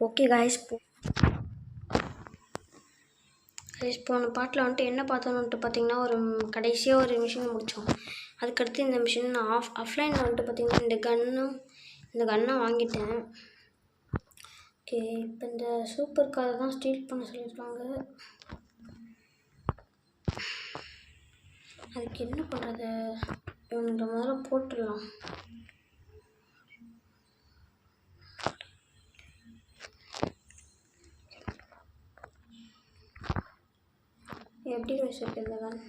Okay guys, போன பாட்டில் வந்துட்டு என்ன பார்த்தோன்னுட்டு பார்த்தீங்கன்னா, கடைசியாக ஒரு மிஷின் முடித்தோம். அதுக்கடுத்து இந்த மிஷின் நான் ஆஃப்லைனில் வந்துட்டு பார்த்தீங்கன்னா இந்த கன்னை வாங்கிட்டேன். ஓகே, இப்போ இந்த சூப்பர் காரை தான் ஸ்டீல் பண்ண சொல்லியிருக்காங்க. அதுக்கு என்ன பண்ணுறது? இவங்க முதல்ல போட்டுடலாம். எப்படி வச்சுருக்கு இந்த கன்?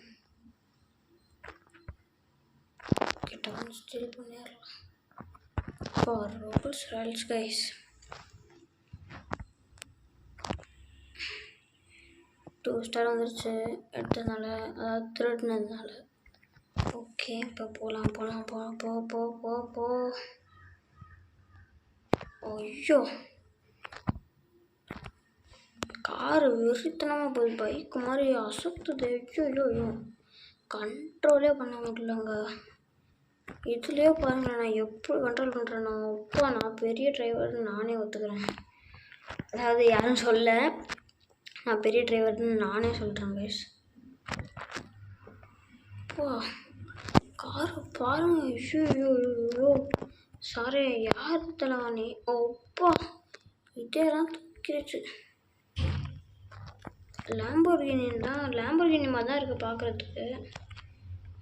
கிட்ட ஸ்டீல் பண்ணிடலாம். For roubles rails guys. 2 star வந்துருச்சு எடுத்ததுனால, அதாவது திருடினதுனால. ஓகே, இப்போ போ. ஐயோ, காரு வெறித்தனமாக போகுது, பைக்கு மாதிரி அசத்துது. ஐயோ, கண்ட்ரோலே பண்ண முடியலங்க. இதுலேயே பாருங்கள், நான் எப்படி கண்ட்ரோல் பண்ணுறேன்னா, நான் பெரிய டிரைவர்னு நானே ஒத்துக்கிறேன். அதாவது யாரும் சொல்ல, நான் பெரிய டிரைவர்னு நானே சொல்கிறேன் கைஸ். காரை பாருங்க. ஐயோ, சாரி, யார் தலைவாணி? ஓப்பா, இதெல்லாம் தூக்கிடுச்சு. லேம்போர்கினி மாதிரி தான் இருக்குது பார்க்குறதுக்கு.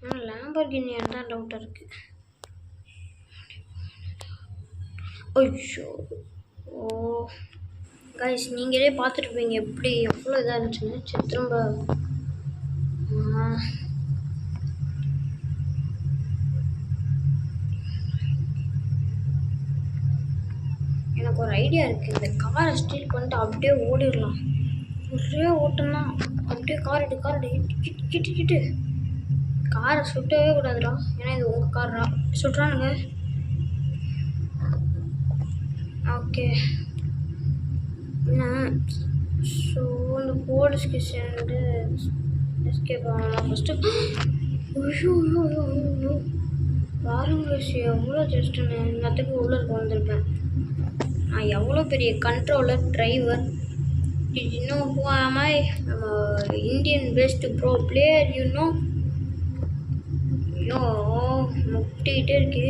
ஆனால் லேம்போர்கினியான்னு தான் டவுட்டாக இருக்குது. ஐயோ, கைஸ், நீங்களே பார்த்துருப்பீங்க எப்படி எவ்வளோ இதாக இருந்துச்சுன்னு. திரும்ப எனக்கு ஒரு ஐடியா இருக்குது. இந்த காரை ஸ்டீல் பண்ணிட்டு அப்படியே ஓடிடலாம். ஒரே ஓட்டம்னா அப்படியே கார் கிட்டு காரை சுட்டவே கூடாதுடா. ஏன்னா இது உங்கள் கார்ரா. சுட்டுறானுங்க. ஓகே, ஸோ இந்த போலீஸ்க்கு சேர்ந்து எஸ்கேப் ஆகலாம் ஃபஸ்ட்டு. ஐயோ, பாருங்க, எவ்வளோ ஜஸ்ட்டுன்னு இன்னத்துக்கு உள்ளே வந்திருப்பேன். நான் எவ்வளோ பெரிய controller driver. You know who am I? I'm a Indian based pro player, you know. ஐயோ, முட்டிகிட்டே இருக்கு.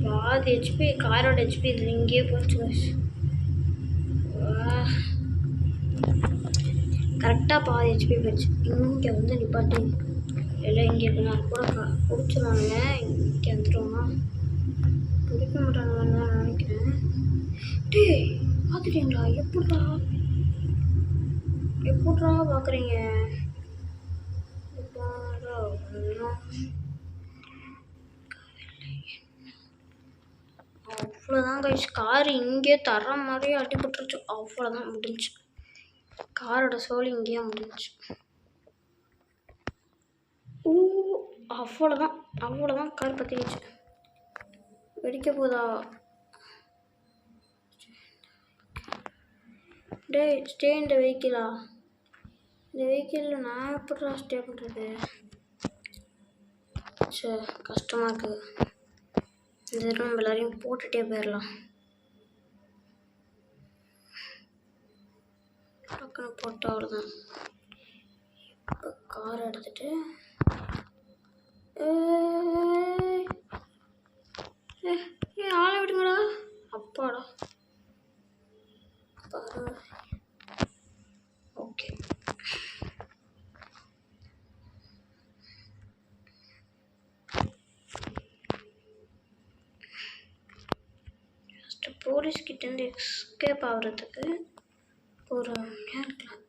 பாதி ஹெச்பி, காரோட ஹெச்பி இதில் இங்கேயே போச்சு. கரெக்டாக பாதி ஹெச்பி போச்சு. இங்கே வந்து நிப்பாட்டி எல்லாம் இங்கே இருக்கு. நான் கூட பிடிச்சிருவாங்க. இங்கே வந்துடுவோமா? பிடிக்க மாட்டாங்கன்னு தான் நினைக்கிறேன். டே, பார்த்துட்டீங்களா? எப்படா பார்க்குறீங்க? அவ்வளோதான் கைஸ், கார் இங்கே தர மாதிரியே அடிபட்டுருச்சு. அவ்வளோதான் முடிஞ்சு. காரோட சோலி இங்கேயே முடிஞ்சிச்சு. அவ்வளோதான் கார் பற்றிடுச்சு. வெடிக்க போதா? டே, ஸ்டே இந்த வெஹிக்கிளா? இந்த வெஹிக்கிளில் நான் எப்படா ஸ்டே பண்ணுறது? சரி, கஷ்டமாக இருக்குது. இந்த தடவை நம்ம எல்லாரையும் போட்டுகிட்டே போயிடலாம். டக்குன்னு போட்டு அவ்வளோதான். இப்போ கார் எடுத்துகிட்டு ஆளை விடுங்கடா. அப்பாடா, பாருங்க. ஓகே, ஃபஸ்ட்டு போலீஸ்கிட்டேருந்து எஸ்கேப் ஆகுறதுக்கு ஒரு இருக்கலாம்.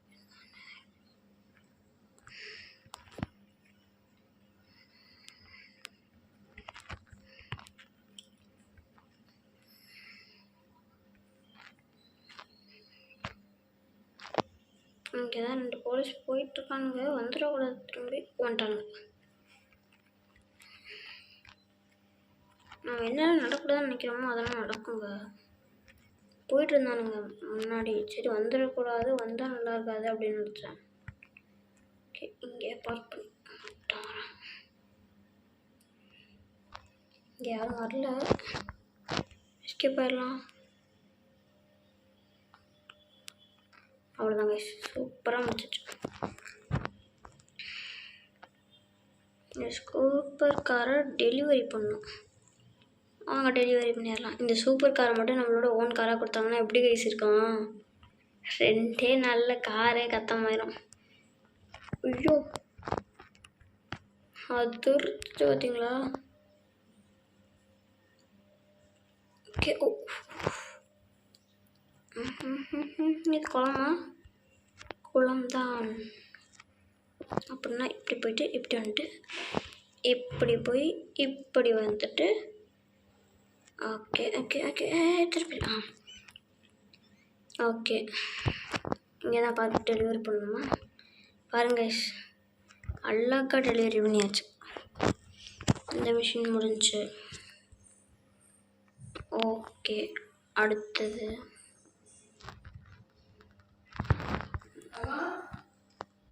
இங்கே தான் 2 போலீஸ் போயிட்டுருக்கானுங்க. வந்துடக்கூடாது, திரும்பி வந்துட்டானுங்க. நம்ம என்னென்ன நடக்கூடாதுன்னு நினைக்கிறோமோ அதெல்லாம் நடக்குங்க. போயிட்டு இருந்தானுங்க முன்னாடி. சரி, வந்துடக்கூடாது, வந்தால் நல்லா இருக்காது அப்படின்னு நினச்சேன். ஓகே, இங்கே பார்க் பண்ணி இங்கே யாரும் வரல. எஸ்கேப் ஆயிடலாம். அவ்வளோதாங்க, சூப்பராக முடிச்சிச்சு. சூப்பர் காரை டெலிவரி பண்ணணும். வாங்க டெலிவரி பண்ணிடலாம். இந்த சூப்பர் காரை மட்டும் நம்மளோட ஓன் காராக கொடுத்தாங்கன்னா எப்படி கைஸ் இருக்கும்? 2 நல்ல காரே கத்தமாயிரும். ஐயோ அதிர்ச்சி பார்த்தீங்களா? ஓகே. ஓ இது குளமா? குளம்தான். அப்படின்னா இப்படி போயிட்டு இப்படி வந்துட்டு இப்படி போய் இப்படி வந்துட்டு ஓகே ஓகே ஓகே திருப்பி ஓகே இங்கே தான் பார்த்து டெலிவரி பண்ணணுமா? பாருங்க அழகாக டெலிவரி பண்ணியாச்சு. இந்த மிஷின் முடிஞ்சு. ஓகே அடுத்தது